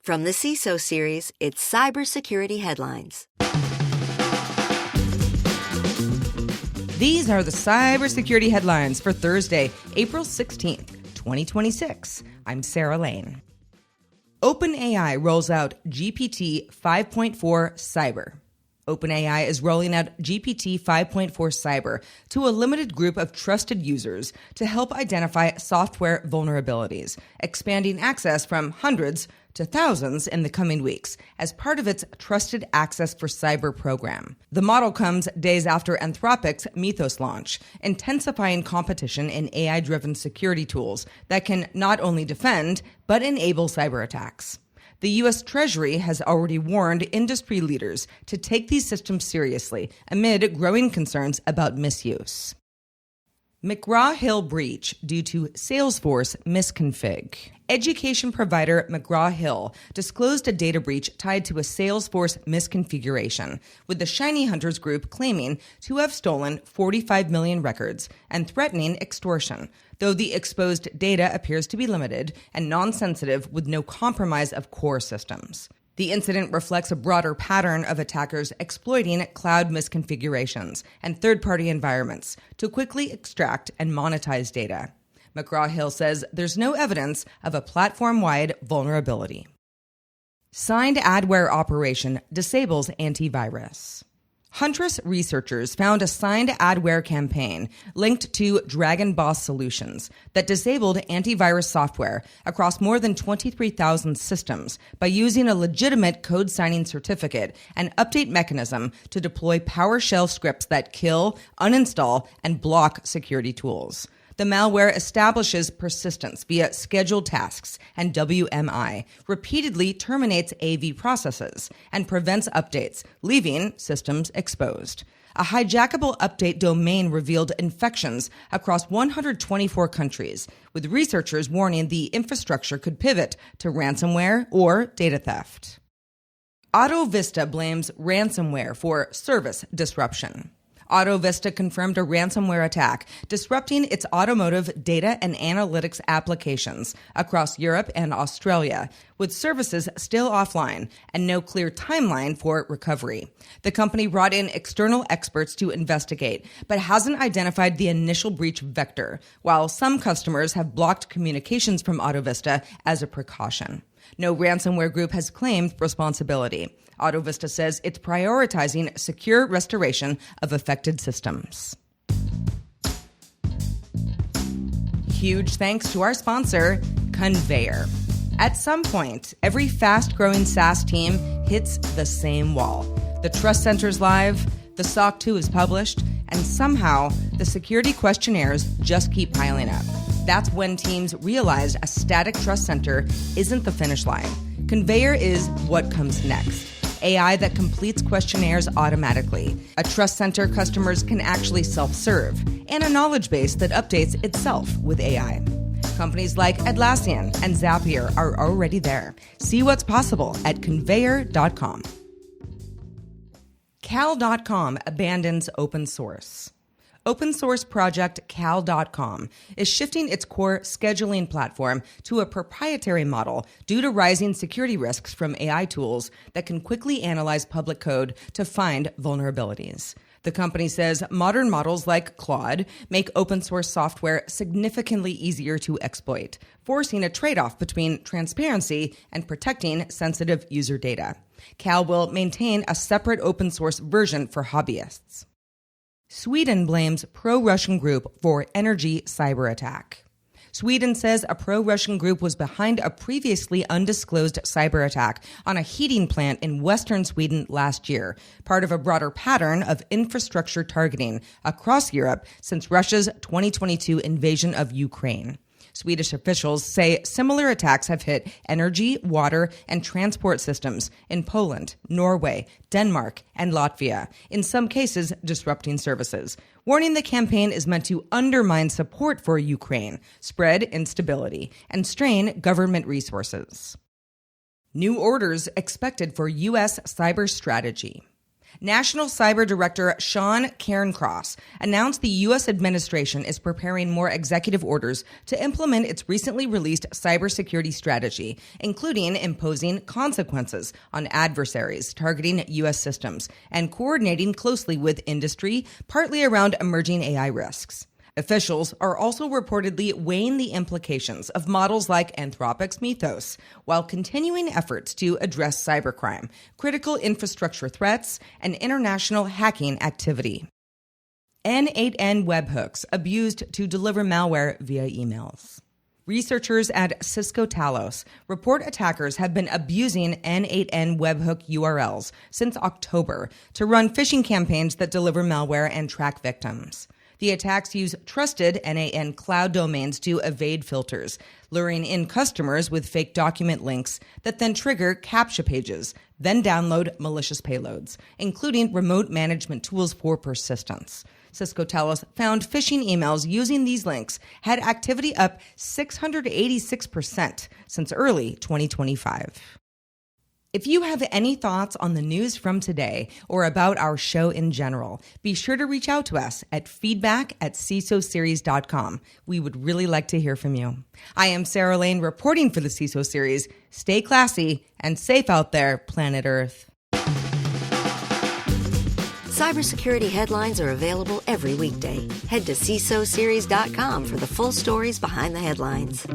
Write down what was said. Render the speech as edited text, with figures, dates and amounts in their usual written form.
From the CISO series, it's Cybersecurity Headlines. These are the cybersecurity headlines for Thursday, April 16th, 2026. I'm Sarah Lane. OpenAI rolls out GPT-5.4-Cyber. OpenAI is rolling out GPT-5.4-Cyber to a limited group of trusted users to help identify software vulnerabilities, expanding access from hundreds to thousands in the coming weeks as part of its Trusted Access for Cyber program. The model comes days after Anthropic's Mythos launch, intensifying competition in AI-driven security tools that can not only defend, but enable cyber attacks. The U.S. Treasury has already warned industry leaders to take these systems seriously amid growing concerns about misuse. McGraw Hill breach due to Salesforce misconfig. Education provider McGraw Hill disclosed a data breach tied to a Salesforce misconfiguration, with the Shiny Hunters group claiming to have stolen 45 million records and threatening extortion, though the exposed data appears to be limited and non-sensitive with no compromise of core systems. The incident reflects a broader pattern of attackers exploiting cloud misconfigurations and third-party environments to quickly extract and monetize data. McGraw Hill says there's no evidence of a platform-wide vulnerability. Signed adware operation disables antivirus. Huntress researchers found a signed adware campaign linked to Dragon Boss Solutions that disabled antivirus software across more than 23,000 systems by using a legitimate code signing certificate and update mechanism to deploy PowerShell scripts that kill, uninstall, and block security tools. The malware establishes persistence via scheduled tasks and WMI, repeatedly terminates AV processes, and prevents updates, leaving systems exposed. A hijackable update domain revealed infections across 124 countries, with researchers warning the infrastructure could pivot to ransomware or data theft. AutoVista blames ransomware for service disruption. AutoVista confirmed a ransomware attack disrupting its automotive data and analytics applications across Europe and Australia, with services still offline and no clear timeline for recovery. The company brought in external experts to investigate, but hasn't identified the initial breach vector, while some customers have blocked communications from AutoVista as a precaution. No ransomware group has claimed responsibility. AutoVista says it's prioritizing secure restoration of affected systems. Huge thanks to our sponsor, Conveyor. At some point, every fast-growing SaaS team hits the same wall. The Trust Center's live, the SOC 2 is published, and somehow the security questionnaires just keep piling up. That's when teams realize a static Trust Center isn't the finish line. Conveyor is what comes next. AI that completes questionnaires automatically, a Trust Center customers can actually self-serve, and a knowledge base that updates itself with AI. Companies like Atlassian and Zapier are already there. See what's possible at conveyor.com. Cal.com abandons open source. Open source project Cal.com is shifting its core scheduling platform to a proprietary model due to rising security risks from AI tools that can quickly analyze public code to find vulnerabilities. The company says modern models like Claude make open source software significantly easier to exploit, forcing a trade-off between transparency and protecting sensitive user data. Cal will maintain a separate open source version for hobbyists. Sweden blames pro-Russian group for energy cyber attack. Sweden says a pro-Russian group was behind a previously undisclosed cyber attack on a heating plant in western Sweden last year, part of a broader pattern of infrastructure targeting across Europe since Russia's 2022 invasion of Ukraine. Swedish officials say similar attacks have hit energy, water, and transport systems in Poland, Norway, Denmark, and Latvia, in some cases disrupting services, warning the campaign is meant to undermine support for Ukraine, spread instability, and strain government resources. New orders expected for U.S. cyber strategy. National Cyber Director Sean Cairncross announced the U.S. administration is preparing more executive orders to implement its recently released cybersecurity strategy, including imposing consequences on adversaries targeting U.S. systems and coordinating closely with industry, partly around emerging AI risks. Officials are also reportedly weighing the implications of models like Anthropic's Mythos, while continuing efforts to address cybercrime, critical infrastructure threats, and international hacking activity. N8N webhooks abused to deliver malware via emails. Researchers at Cisco Talos report attackers have been abusing N8N webhook URLs since October to run phishing campaigns that deliver malware and track victims. The attacks use trusted NAN cloud domains to evade filters, luring in customers with fake document links that then trigger CAPTCHA pages, then download malicious payloads, including remote management tools for persistence. Cisco Talos found phishing emails using these links had activity up 686% since early 2025. If you have any thoughts on the news from today or about our show in general, be sure to reach out to us at feedback@CISOseries.com. We would really like to hear from you. I am Sarah Lane reporting for the CISO Series. Stay classy and safe out there, planet Earth. Cybersecurity headlines are available every weekday. Head to CISOseries.com for the full stories behind the headlines.